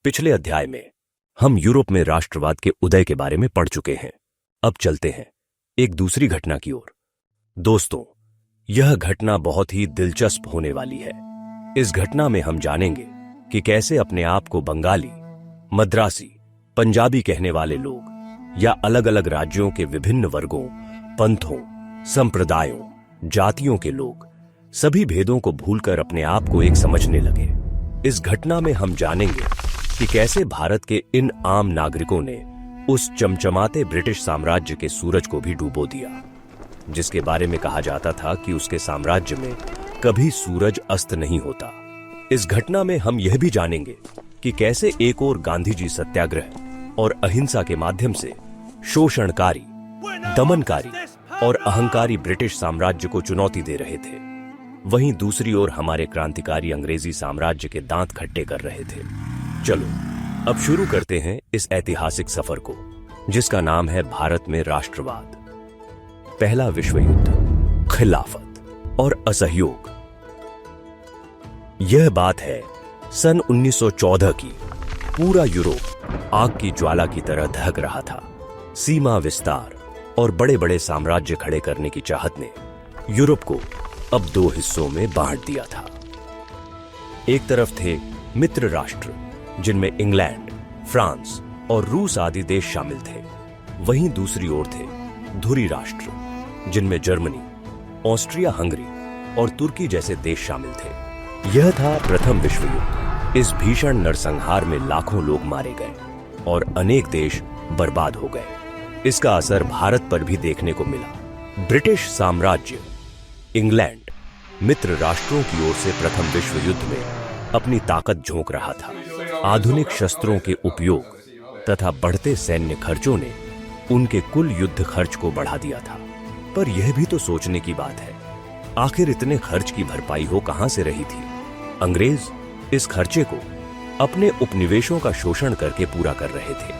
पिछले अध्याय में हम यूरोप में राष्ट्रवाद के उदय के बारे में पढ़ चुके हैं। अब चलते हैं एक दूसरी घटना की ओर। दोस्तों, यह घटना बहुत ही दिलचस्प होने वाली है। इस घटना में हम जानेंगे कि कैसे अपने आप को बंगाली, मद्रासी, पंजाबी कहने वाले लोग या अलग अलग राज्यों के विभिन्न वर्गों, पंथों, संप्रदायों, जातियों के लोग सभी भेदों को भूलकर अपने आप को एक समझने लगे। इस घटना में हम जानेंगे कि कैसे भारत के इन आम नागरिकों ने उस चमचमाते ब्रिटिश साम्राज्य के सूरज को भी डुबो दिया, जिसके बारे में कहा जाता था कि उसके साम्राज्य में कभी सूरज अस्त नहीं होता। इस घटना में हम यह भी जानेंगे कि कैसे एक ओर गांधी जी सत्याग्रह और अहिंसा के माध्यम से शोषणकारी, दमनकारी और अहंकारी ब्रिटिश साम्राज्य को चुनौती दे रहे थे, वहीं दूसरी ओर हमारे क्रांतिकारी अंग्रेजी साम्राज्य के दांत खट्टे कर रहे थे। चलो अब शुरू करते हैं इस ऐतिहासिक सफर को, जिसका नाम है भारत में राष्ट्रवाद। पहला विश्व युद्ध, खिलाफत और असहयोग। यह बात है सन 1914 की। पूरा यूरोप आग की ज्वाला की तरह दहक रहा था। सीमा विस्तार और बड़े बड़े साम्राज्य खड़े करने की चाहत ने यूरोप को अब दो हिस्सों में बांट दिया था। एक तरफ थे मित्र राष्ट्र, जिनमें इंग्लैंड, फ्रांस और रूस आदि देश शामिल थे। वहीं दूसरी ओर थे धुरी राष्ट्र, जिनमें जर्मनी, ऑस्ट्रिया हंगरी और तुर्की जैसे देश शामिल थे। यह था प्रथम विश्व युद्ध। इस भीषण नरसंहार में लाखों लोग मारे गए और अनेक देश बर्बाद हो गए। इसका असर भारत पर भी देखने को मिला। ब्रिटिश साम्राज्य, इंग्लैंड मित्र राष्ट्रों की ओर से प्रथम विश्व युद्ध में अपनी ताकत झोंक रहा था। आधुनिक शस्त्रों के उपयोग तथा बढ़ते सैन्य खर्चों ने उनके कुल युद्ध खर्च को बढ़ा दिया था। पर यह भी तो सोचने की बात है, आखिर इतने खर्च की भरपाई हो कहां से रही थी? अंग्रेज इस खर्चे को अपने उपनिवेशों का शोषण करके पूरा कर रहे थे।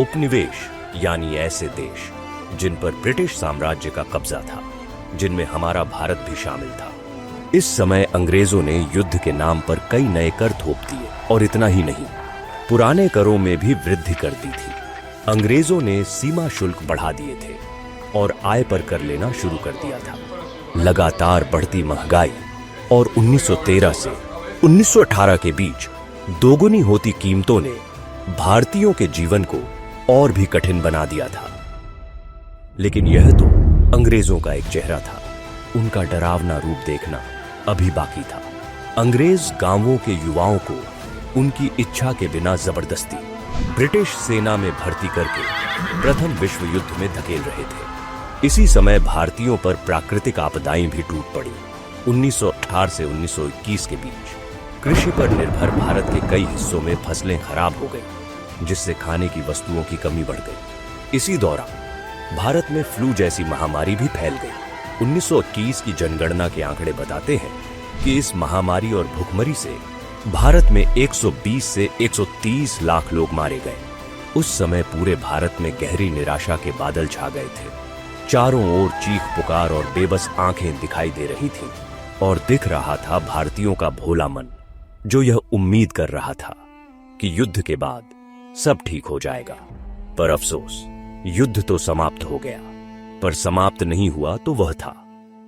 उपनिवेश यानी ऐसे देश जिन पर ब्रिटिश साम्राज्य का कब्जा था, जिनमें हमारा भारत भी शामिल था। इस समय अंग्रेजों ने युद्ध के नाम पर कई नए कर थोप दिए और इतना ही नहीं, पुराने करों में भी वृद्धि कर दी थी। अंग्रेजों ने सीमा शुल्क बढ़ा दिए थे और आय पर कर लेना शुरू कर दिया था। लगातार बढ़ती महंगाई और 1913 से 1918 के बीच दोगुनी होती कीमतों ने भारतीयों के जीवन को और भी कठिन बना दिया था। लेकिन यह तो अंग्रेजों का एक चेहरा था। उनका डरावना रूप देखना अभी बाकी था। अंग्रेज गांवों के युवाओं को उनकी इच्छा के बिना जबरदस्ती ब्रिटिश सेना में भर्ती करके प्रथम विश्व युद्ध में धकेल रहे थे। इसी समय भारतीयों पर प्राकृतिक आपदाएं भी टूट पड़ी। 1918 से 1921 के बीच कृषि पर निर्भर भारत के कई हिस्सों में फसलें खराब हो गई, जिससे खाने की वस्तुओं की कमी बढ़ गई। इसी दौरान भारत में फ्लू जैसी महामारी भी फैल गई। 1921 की जनगणना के आंकड़े बताते हैं कि इस महामारी और भुखमरी से भारत में 120 से 130 लाख लोग मारे गए। उस समय पूरे भारत में गहरी निराशा के बादल छा गए थे। चारों ओर चीख पुकार और बेबस आंखें दिखाई दे रही थीं और दिख रहा था भारतीयों का भोला मन, जो यह उम्मीद कर रहा था कि युद्ध के बाद सब ठीक हो जाएगा। पर अफसोस, युद्ध तो समाप्त हो गया, पर समाप्त नहीं हुआ तो वह था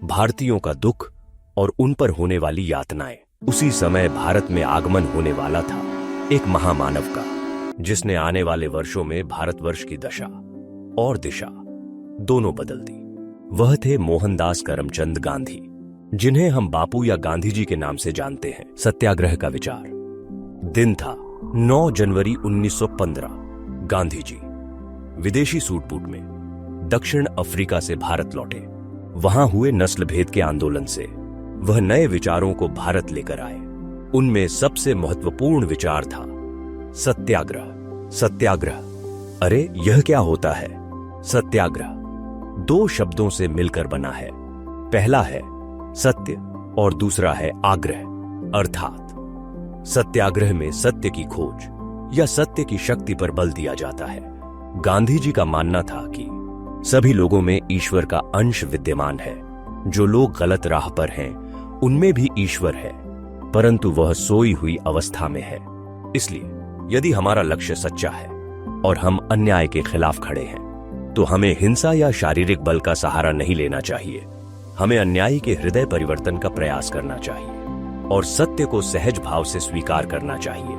भारतीयों का दुख और उन पर होने वाली यातनाएं। उसी समय भारत में आगमन होने वाला था एक महामानव का, जिसने आने वाले वर्षों में भारतवर्ष की दशा और दिशा दोनों बदल दी। वह थे मोहनदास करमचंद गांधी, जिन्हें हम बापू या गांधी जी के नाम से जानते हैं। सत्याग्रह का विचार। दिन था 9 जनवरी 1915। गांधी जी विदेशी सूट-बूट में दक्षिण अफ्रीका से भारत लौटे। वहां हुए नस्ल भेद के आंदोलन से वह नए विचारों को भारत लेकर आए। उनमें सबसे महत्वपूर्ण विचार था सत्याग्रह। सत्याग्रह, अरे यह क्या होता है? सत्याग्रह 2 शब्दों से मिलकर बना है। पहला है सत्य और दूसरा है आग्रह, अर्थात सत्याग्रह में सत्य की खोज या सत्य की शक्ति पर बल दिया जाता है। गांधी जी का मानना था कि सभी लोगों में ईश्वर का अंश विद्यमान है। जो लोग गलत राह पर हैं, उनमें भी ईश्वर है, परंतु वह सोई हुई अवस्था में है। इसलिए यदि हमारा लक्ष्य सच्चा है और हम अन्याय के खिलाफ खड़े हैं, तो हमें हिंसा या शारीरिक बल का सहारा नहीं लेना चाहिए। हमें अन्यायी के हृदय परिवर्तन का प्रयास करना चाहिए और सत्य को सहज भाव से स्वीकार करना चाहिए,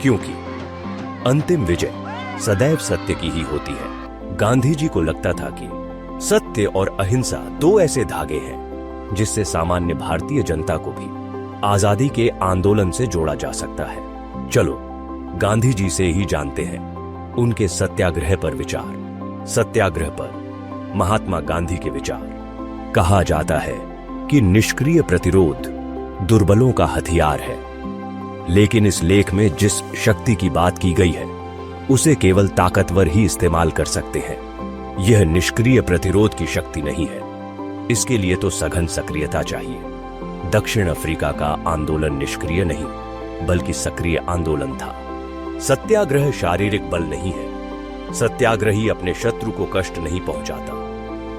क्योंकि अंतिम विजय सदैव सत्य की ही होती है। गांधी जी को लगता था कि सत्य और अहिंसा दो ऐसे धागे हैं जिससे सामान्य भारतीय जनता को भी आजादी के आंदोलन से जोड़ा जा सकता है। चलो गांधी जी से ही जानते हैं उनके सत्याग्रह पर विचार। सत्याग्रह पर महात्मा गांधी के विचार। कहा जाता है कि निष्क्रिय प्रतिरोध दुर्बलों का हथियार है, लेकिन इस लेख में जिस शक्ति की बात की गई है उसे केवल ताकतवर ही इस्तेमाल कर सकते हैं। यह निष्क्रिय प्रतिरोध की शक्ति नहीं है, इसके लिए तो सघन सक्रियता चाहिए। दक्षिण अफ्रीका का आंदोलन निष्क्रिय नहीं बल्कि सक्रिय आंदोलन था। सत्याग्रह शारीरिक बल नहीं है। सत्याग्रही अपने शत्रु को कष्ट नहीं पहुंचाता,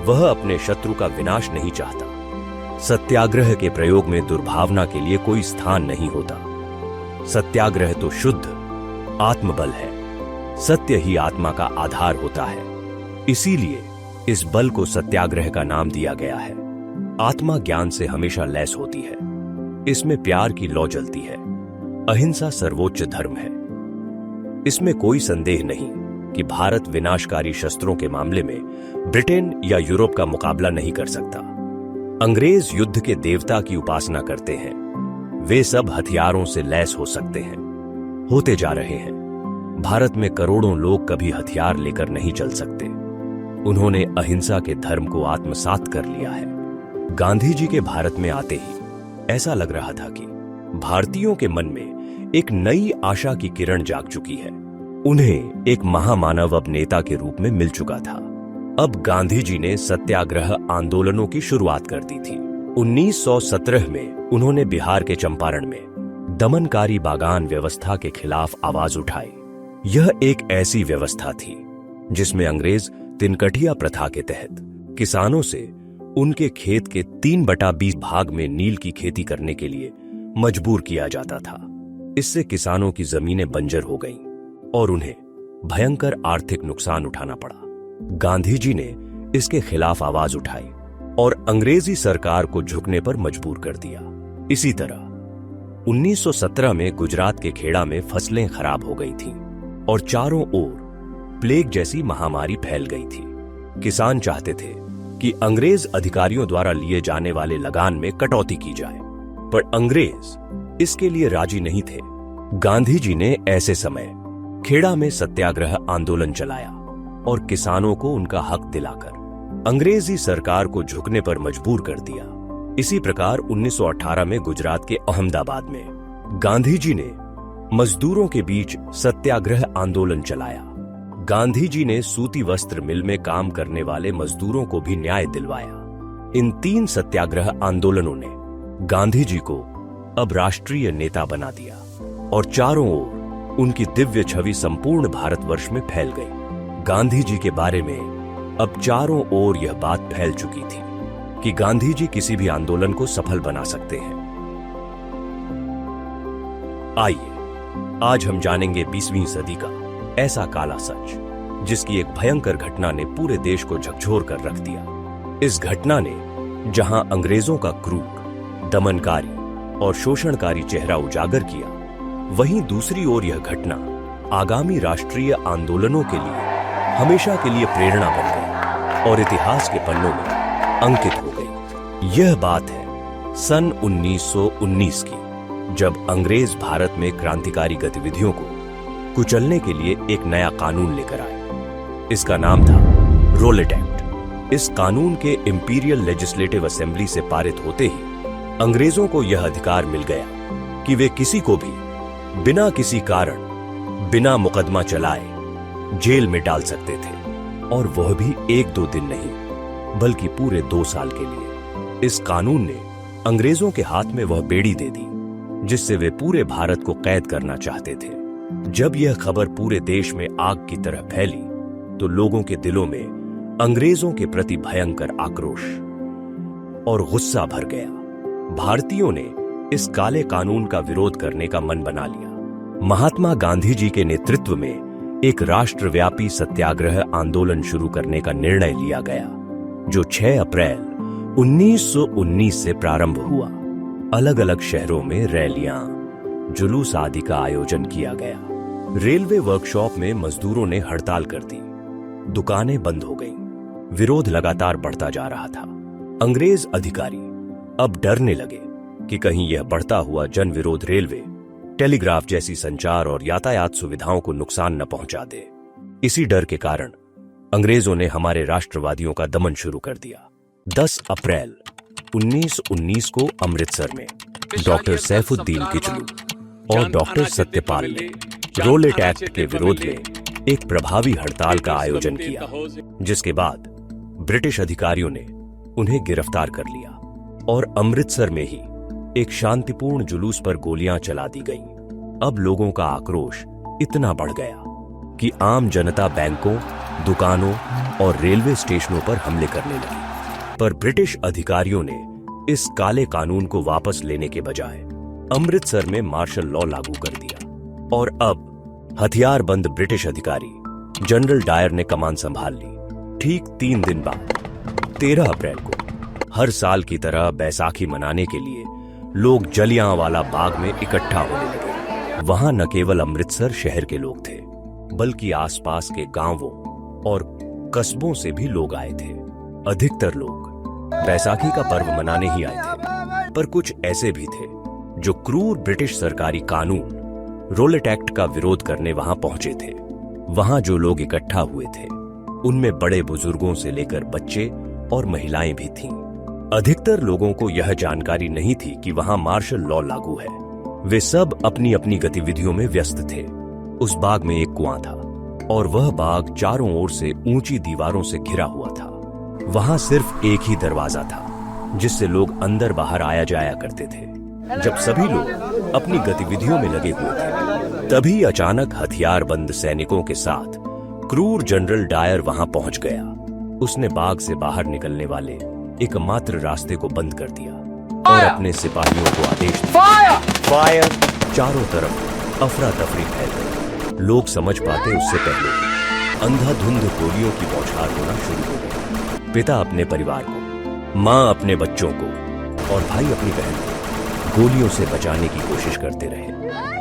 वह अपने शत्रु का विनाश नहीं चाहता। सत्याग्रह के प्रयोग में दुर्भावना के लिए कोई स्थान नहीं होता। सत्याग्रह तो शुद्ध आत्मबल है। सत्य ही आत्मा का आधार होता है, इसीलिए इस बल को सत्याग्रह का नाम दिया गया है। आत्मा ज्ञान से हमेशा लैस होती है, इसमें प्यार की लौ जलती है। अहिंसा सर्वोच्च धर्म है। इसमें कोई संदेह नहीं कि भारत विनाशकारी शस्त्रों के मामले में ब्रिटेन या यूरोप का मुकाबला नहीं कर सकता। अंग्रेज युद्ध के देवता की उपासना करते हैं, वे सब हथियारों से लैस हो सकते हैं, होते जा रहे हैं। भारत में करोड़ों लोग कभी हथियार लेकर नहीं चल सकते। उन्होंने अहिंसा के धर्म को आत्मसात कर लिया है। गांधी जी के भारत में आते ही ऐसा लग रहा था कि भारतीयों के मन में एक नई आशा की किरण जाग चुकी है। उन्हें एक महामानव अब नेता के रूप में मिल चुका था। अब गांधी जी ने सत्याग्रह आंदोलनों की शुरुआत कर दी थी। 1917 में उन्होंने बिहार के चंपारण में दमनकारी बागान व्यवस्था के खिलाफ आवाज उठाई। यह एक ऐसी व्यवस्था थी जिसमें अंग्रेज तिनकठिया प्रथा के तहत किसानों से उनके खेत के 3/20 भाग में नील की खेती करने के लिए मजबूर किया जाता था। इससे किसानों की जमीनें बंजर हो गईं और उन्हें भयंकर आर्थिक नुकसान उठाना पड़ा। गांधी जी ने इसके खिलाफ आवाज उठाई और अंग्रेजी सरकार को झुकने पर मजबूर कर दिया। इसी तरह 1917 में गुजरात के खेड़ा में फसलें खराब हो गई थीं और चारों ओर प्लेग जैसी महामारी फैल गई थी। किसान चाहते थे कि अंग्रेज अधिकारियों द्वारा लिए जाने वाले लगान में कटौती की जाए, पर अंग्रेज इसके लिए राजी नहीं थे। गांधी जी ने ऐसे समय खेड़ा में सत्याग्रह आंदोलन चलाया और किसानों को उनका हक दिलाकर अंग्रेजी सरकार को झुकने पर मजबूर कर दिया। इसी प्रकार 1918 में गुजरात के अहमदाबाद में गांधी जी ने मजदूरों के बीच सत्याग्रह आंदोलन चलाया। गांधी जी ने सूती वस्त्र मिल में काम करने वाले मजदूरों को भी न्याय दिलवाया। इन 3 सत्याग्रह आंदोलनों ने गांधी जी को अब राष्ट्रीय नेता बना दिया और चारों ओर उनकी दिव्य छवि संपूर्ण भारतवर्ष में फैल गई। गांधी जी के बारे में अब चारों ओर यह बात फैल चुकी थी कि गांधी जी किसी भी आंदोलन को सफल बना सकते हैं। आइए आज हम जानेंगे 20वीं सदी का ऐसा काला सच जिसकी एक भयंकर घटना ने पूरे देश को झकझोर कर रख दिया। इस घटना ने जहां अंग्रेजों का क्रूर, दमनकारी और शोषणकारी चेहरा उजागर किया, वहीं दूसरी ओर यह घटना आगामी राष्ट्रीय आंदोलनों के लिए हमेशा के लिए प्रेरणा बन गई और इतिहास के पन्नों में अंकित हो गई। यह बात है सन 1919 की, जब अंग्रेज भारत में क्रांतिकारी गतिविधियों को कुचलने के लिए एक नया कानून लेकर आए। इसका नाम था रोलेट एक्ट। इस कानून के इंपीरियल लेजिस्लेटिव असेंबली से पारित होते ही अंग्रेजों को यह अधिकार मिल गया कि वे किसी को भी बिना किसी कारण, बिना मुकदमा चलाए जेल में डाल सकते थे, और वह भी 1-2 दिन नहीं बल्कि पूरे 2 साल के लिए। इस कानून ने अंग्रेजों के हाथ में वह बेड़ी दे दी जिससे वे पूरे भारत को कैद करना चाहते थे। जब यह खबर पूरे देश में आग की तरह फैली तो लोगों के दिलों में अंग्रेजों के प्रति भयंकर आक्रोश और गुस्सा भर गया। भारतीयों ने इस काले कानून का विरोध करने का मन बना लिया। महात्मा गांधी जी के नेतृत्व में एक राष्ट्रव्यापी सत्याग्रह आंदोलन शुरू करने का निर्णय लिया गया, जो 6 अप्रैल 1919 से प्रारंभ हुआ। अलग अलग शहरों में रैलियां, जुलूस आदि का आयोजन किया गया। रेलवे वर्कशॉप में मजदूरों ने हड़ताल कर दी, दुकानें बंद हो गईं, विरोध लगातार बढ़ता जा रहा था। अंग्रेज अधिकारी अब डरने लगे कि कहीं यह बढ़ता हुआ जन विरोध रेलवे, टेलीग्राफ जैसी संचार और यातायात सुविधाओं को नुकसान न पहुंचा दे। इसी डर के कारण अंग्रेजों ने हमारे राष्ट्रवादियों का दमन शुरू कर दिया। 10 अप्रैल 1919 को अमृतसर में डॉक्टर सैफुद्दीन किचलू और डॉक्टर सत्यपाल ने रोलेट एक्ट के विरोध में एक प्रभावी हड़ताल का आयोजन किया, जिसके बाद ब्रिटिश अधिकारियों ने उन्हें गिरफ्तार कर लिया और अमृतसर में ही एक शांतिपूर्ण जुलूस पर गोलियां चला दी गईं। अब लोगों का आक्रोश इतना बढ़ गया कि आम जनता बैंकों, दुकानों और रेलवे स्टेशनों पर हमले करने लगी। पर ब्रिटिश अधिकारियों ने इस काले कानून को वापस लेने के बजाय अमृतसर में मार्शल लॉ लागू कर दिया और अब हथियारबंद ब्रिटिश अधिकारी जनरल डायर ने कमान संभाल ली। ठीक 3 दिन बाद 13 अप्रैल को हर साल की तरह बैसाखी मनाने के लिए लोग जलियांवाला बाग में इकट्ठा होने लगे। वहां न केवल अमृतसर शहर के लोग थे, बल्कि आसपास के गांवों और कस्बों से भी लोग आए थे। अधिकतर लोग बैसाखी का पर्व मनाने ही आए थे, पर कुछ ऐसे भी थे जो क्रूर ब्रिटिश सरकारी कानून रोलेट एक्ट का विरोध करने वहां पहुंचे थे। वहां जो लोग इकट्ठा हुए थे, उनमें बड़े बुजुर्गों से लेकर बच्चे और महिलाएं भी थीं। अधिकतर लोगों को यह जानकारी नहीं थी कि वहां मार्शल लॉ लागू है। वे सब अपनी अपनी गतिविधियों में व्यस्त थे। उस बाग में एक कुआं था और वह बाग चारों ओर से ऊंची दीवारों से घिरा हुआ था। वहां सिर्फ एक ही दरवाजा था, जिससे लोग अंदर बाहर आया जाया करते थे। जब सभी लोग अपनी गतिविधियों में लगे हुए थे, तभी अचानक हथियारबंद सैनिकों के साथ क्रूर जनरल डायर वहां पहुंच गया। उसने बाग से बाहर निकलने वाले एकमात्र रास्ते को बंद कर दिया और अपने सिपाहियों को आदेश दिया, फायर! चारों तरफ अफरा तफरी फैल गई। लोग समझ पाते उससे पहले अंधाधुंध गोलियों की बौछार होना शुरू हो गई। पिता अपने परिवार को, माँ अपने बच्चों को और भाई अपनी बहन को गोलियों से बचाने की कोशिश करते रहे,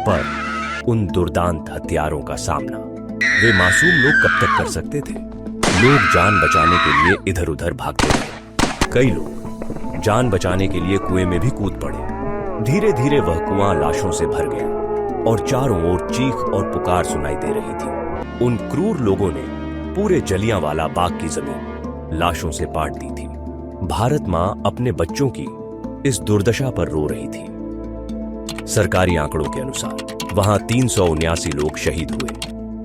पर उन दुर्दांत हथियारों का सामना वे मासूम लोग कब तक कर सकते थे। लोग जान बचाने के लिए इधर उधर भागते रहे। कई लोग जान बचाने के लिए कुएं में भी कूद पड़े। धीरे धीरे वह कुआं लाशों से भर गया और चारों ओर चीख और पुकार सुनाई दे रही थी। उन क्रूर लोगों ने पूरे जलियांवाला बाग की जमीन लाशों से पाट दी थी। भारत मां अपने बच्चों की इस दुर्दशा पर रो रही थी। सरकारी आंकड़ों के अनुसार वहां 379 लोग शहीद हुए,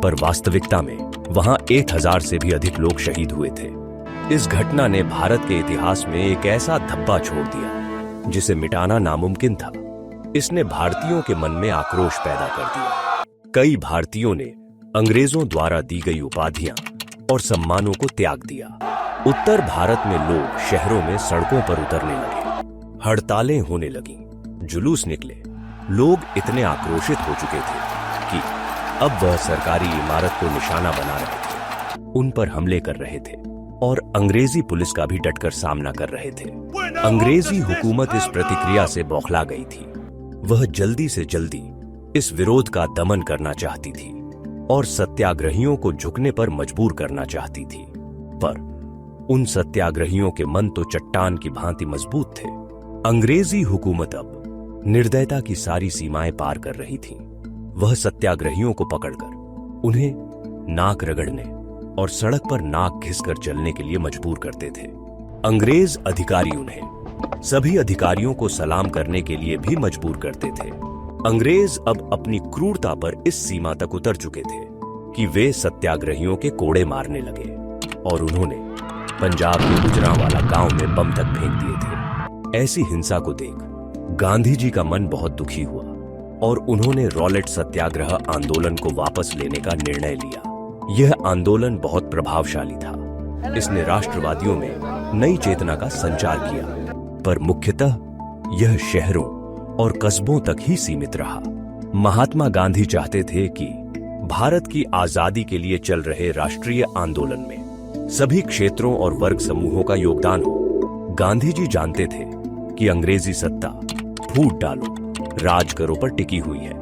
पर वास्तविकता में वहां 1000 से भी अधिक लोग शहीद हुए थे। इस घटना ने भारत के इतिहास में एक ऐसा धब्बा छोड़ दिया जिसे मिटाना नामुमकिन था। इसने भारतीयों के मन में आक्रोश पैदा कर दिया। कई भारतीयों ने अंग्रेजों द्वारा दी गई उपाधियां और सम्मानों को त्याग दिया। उत्तर भारत में लोग शहरों में सड़कों पर उतरने लगे, हड़तालें होने लगीं, जुलूस निकले। लोग इतने आक्रोशित हो चुके थे कि अब वह सरकारी इमारत को निशाना बना रहे थे, उन पर हमले कर रहे थे और अंग्रेजी पुलिस का भी डटकर सामना कर रहे थे। अंग्रेजी हुकूमत इस प्रतिक्रिया से बौखला गई थी। वह जल्दी से जल्दी इस विरोध का दमन करना चाहती थी और सत्याग्रहियों को झुकने पर मजबूर करना चाहती थी, पर उन सत्याग्रहियों के मन तो चट्टान की भांति मजबूत थे। अंग्रेजी हुकूमत अब निर्दयता की सारी सीमाएं पार कर रही थी। वह सत्याग्रहियों को पकड़कर उन्हें नाक रगड़ने और सड़क पर नाक घिसकर चलने के लिए मजबूर करते थे। अंग्रेज अधिकारी उन्हें सभी अधिकारियों को सलाम करने के लिए भी मजबूर करते थे। अंग्रेज अब अपनी क्रूरता पर इस सीमा तक उतर चुके थे कि वे सत्याग्रहियों के कोड़े मारने लगे और उन्होंने पंजाब के गुजरांवाला गांव में बम तक फेंक दिए थे। ऐसी हिंसा को देख गांधी जी का मन बहुत दुखी हुआ और उन्होंने रोलेट सत्याग्रह आंदोलन को वापस लेने का निर्णय लिया। यह आंदोलन बहुत प्रभावशाली था। इसने राष्ट्रवादियों में नई चेतना का संचार किया, पर मुख्यतः यह शहरों और कस्बों तक ही सीमित रहा। महात्मा गांधी चाहते थे कि भारत की आजादी के लिए चल रहे राष्ट्रीय आंदोलन में सभी क्षेत्रों और वर्ग समूहों का योगदान हो। गांधी जी जानते थे कि अंग्रेजी सत्ता फूट डालो राज करो पर टिकी हुई है।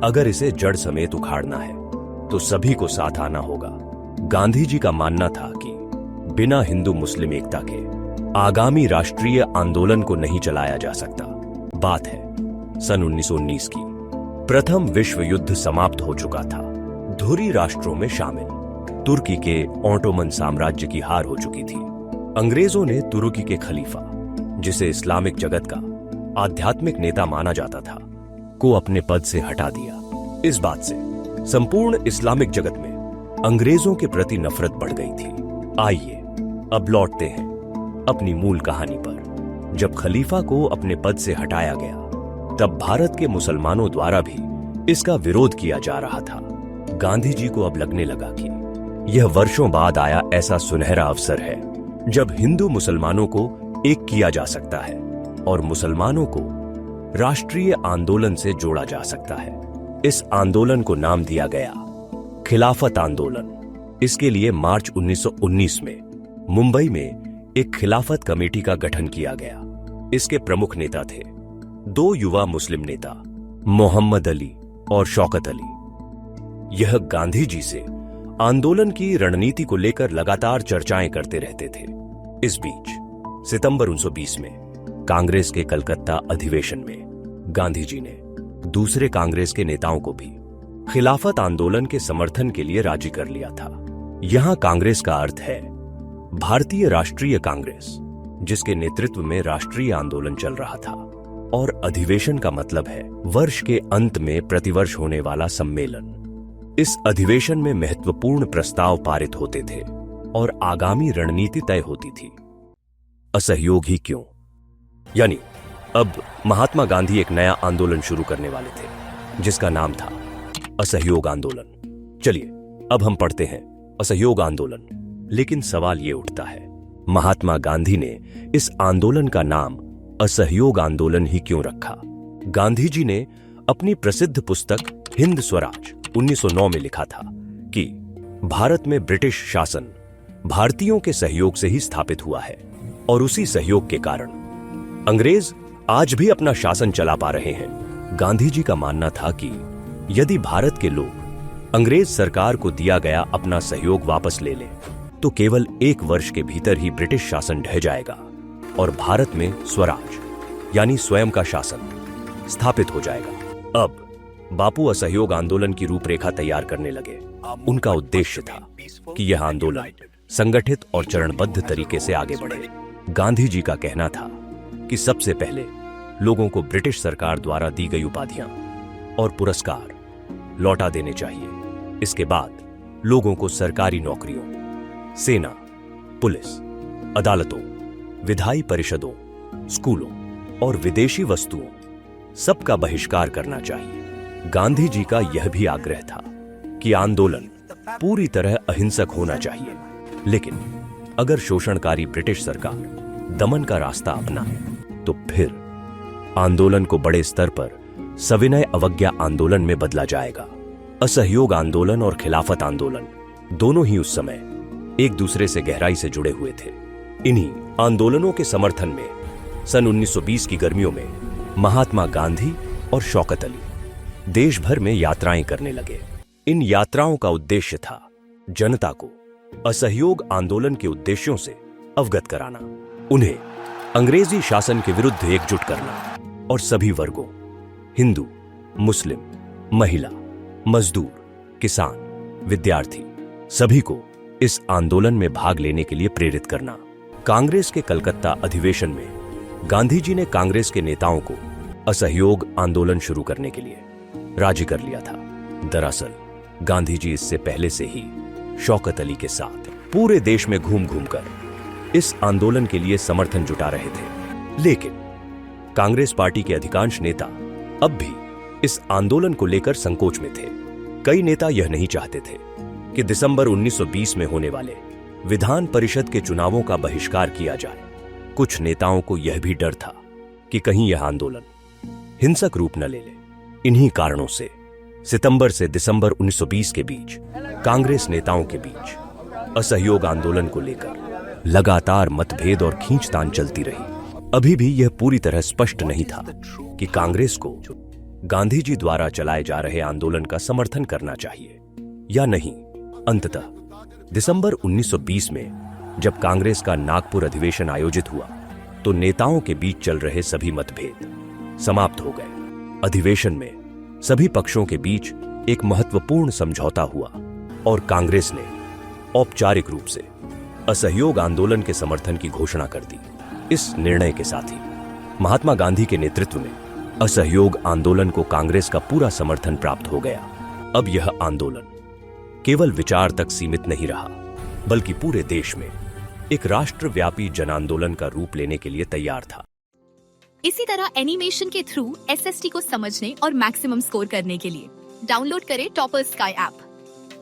अगर इसे जड़ समेत उखाड़ना है तो सभी को साथ आना होगा। गांधी जी का मानना था कि बिना हिंदू मुस्लिम एकता के आगामी राष्ट्रीय आंदोलन को नहीं चलाया जा सकता। बात है सन 1919 की। प्रथम विश्व युद्ध समाप्त हो चुका था। धुरी राष्ट्रों में शामिल तुर्की के ऑटोमन साम्राज्य की हार हो चुकी थी। अंग्रेजों ने तुर्की के खलीफा, जिसे इस्लामिक जगत का आध्यात्मिक नेता माना जाता था, को अपने पद से हटा दिया। इस बात से संपूर्ण इस्लामिक जगत में अंग्रेजों के प्रति नफरत बढ़ गई थी। आइए अब लौटते हैं अपनी मूल कहानी पर। जब खलीफा को अपने पद से हटाया गया तब भारत के मुसलमानों द्वारा भी इसका विरोध किया जा रहा था। गांधी जी को अब लगने लगा कि यह वर्षों बाद आया ऐसा सुनहरा अवसर है जब हिंदू मुसलमानों को एक किया जा सकता है और मुसलमानों को राष्ट्रीय आंदोलन से जोड़ा जा सकता है। इस आंदोलन को नाम दिया गया खिलाफत आंदोलन। इसके लिए मार्च 1919 में मुंबई में एक खिलाफत कमेटी का गठन किया गया। इसके प्रमुख नेता थे दो युवा मुस्लिम नेता, मोहम्मद अली और शौकत अली। यह गांधी जी से आंदोलन की रणनीति को लेकर लगातार चर्चाएं करते रहते थे। इस बीच सितंबर 1920 में कांग्रेस के कलकत्ता अधिवेशन में गांधी जी ने दूसरे कांग्रेस के नेताओं को भी खिलाफत आंदोलन के समर्थन के लिए राजी कर लिया था। यहां कांग्रेस का अर्थ है भारतीय राष्ट्रीय कांग्रेस, जिसके नेतृत्व में राष्ट्रीय आंदोलन चल रहा था, और अधिवेशन का मतलब है वर्ष के अंत में प्रतिवर्ष होने वाला सम्मेलन। इस अधिवेशन में महत्वपूर्ण प्रस्ताव पारित होते थे और आगामी रणनीति तय होती थी। असहयोग ही क्यों? यानी अब महात्मा गांधी एक नया आंदोलन शुरू करने वाले थे जिसका नाम था असहयोग आंदोलन। चलिए अब हम पढ़ते हैं असहयोग आंदोलन। लेकिन सवाल यह उठता है, महात्मा गांधी ने इस आंदोलन का नाम असहयोग आंदोलन ही क्यों रखा? गांधी जी ने अपनी प्रसिद्ध पुस्तक हिंद स्वराज 1909 में लिखा था कि भारत में ब्रिटिश शासन भारतीयों के सहयोग से ही स्थापित हुआ है और उसी सहयोग के कारण अंग्रेज आज भी अपना शासन चला पा रहे हैं। गांधी जी का मानना था कि यदि भारत के लोग अंग्रेज सरकार को दिया गया अपना सहयोग वापस ले लें तो केवल 1 वर्ष के भीतर ही ब्रिटिश शासन ढह जाएगा और भारत में स्वराज यानी स्वयं का शासन स्थापित हो जाएगा। अब बापू असहयोग आंदोलन की रूपरेखा तैयार करने लगे। उनका उद्देश्य था कि यह आंदोलन संगठित और चरणबद्ध तरीके से आगे बढ़े। गांधी जी का कहना था कि सबसे पहले लोगों को ब्रिटिश सरकार द्वारा दी गई उपाधियां और पुरस्कार लौटा देने चाहिए। इसके बाद लोगों को सरकारी नौकरियों, सेना, पुलिस, अदालतों, विधायी परिषदों, स्कूलों और विदेशी वस्तुओं सबका बहिष्कार करना चाहिए। गांधी जी का यह भी आग्रह था कि आंदोलन पूरी तरह अहिंसक होना चाहिए, लेकिन अगर शोषणकारी ब्रिटिश सरकार दमन का रास्ता अपनाए तो फिर आंदोलन को बड़े स्तर पर सविनय अवज्ञा आंदोलन में बदला जाएगा। असहयोग आंदोलन और खिलाफत आंदोलन दोनों ही उस समय एक दूसरे से गहराई से जुड़े हुए थे। इन्हीं आंदोलनों के समर्थन में सन 1920 की गर्मियों में महात्मा गांधी और शौकत अली देश भर में यात्राएं करने लगे। इन यात्राओं का उद्देश्य था जनता को असहयोग आंदोलन के उद्देश्यों से अवगत कराना, उन्हें अंग्रेजी शासन के विरुद्ध एकजुट करना और सभी वर्गों, हिंदू, मुस्लिम, महिला, मजदूर, किसान, विद्यार्थी, सभी को इस आंदोलन में भाग लेने के लिए प्रेरित करना। कांग्रेस के कलकत्ता अधिवेशन में गांधी जी ने कांग्रेस के नेताओं को असहयोग आंदोलन शुरू करने के लिए राजी कर लिया था। दरअसल गांधी जी इससे पहले से ही शौकत अली के साथ पूरे देश में घूम घूमकर इस आंदोलन के लिए समर्थन जुटा रहे थे, लेकिन कांग्रेस पार्टी के अधिकांश नेता अब भी इस आंदोलन को लेकर संकोच में थे। कई नेता यह नहीं चाहते थे कि दिसंबर 1920 में होने वाले विधान परिषद के चुनावों का बहिष्कार किया जाए। कुछ नेताओं को यह भी डर था कि कहीं यह आंदोलन हिंसक रूप न ले ले। इन्हीं कारणों से सितंबर से दिसंबर 1920 के बीच कांग्रेस नेताओं के बीच असहयोग आंदोलन को लेकर लगातार मतभेद और खींचतान चलती रही। अभी भी यह पूरी तरह स्पष्ट नहीं था कि कांग्रेस को गांधी जी द्वारा चलाए जा रहे आंदोलन का समर्थन करना चाहिए या नहीं। अंततः दिसंबर 1920 में जब कांग्रेस का नागपुर अधिवेशन आयोजित हुआ तो नेताओं के बीच चल रहे सभी मतभेद समाप्त हो गए। अधिवेशन में सभी पक्षों के बीच एक महत्वपूर्ण समझौता हुआ और कांग्रेस ने औपचारिक रूप से असहयोग आंदोलन के समर्थन की घोषणा कर दी। इस निर्णय के साथ ही महात्मा गांधी के नेतृत्व में असहयोग आंदोलन को कांग्रेस का पूरा समर्थन प्राप्त हो गया। अब यह आंदोलन केवल विचार तक सीमित नहीं रहा, बल्कि पूरे देश में एक राष्ट्रव्यापी जन आंदोलन का रूप लेने के लिए तैयार था। इसी तरह एनिमेशन के थ्रू एसएसटी को समझने और मैक्सिमम स्कोर करने के लिए डाउनलोड करें टॉपर स्काई ऐप।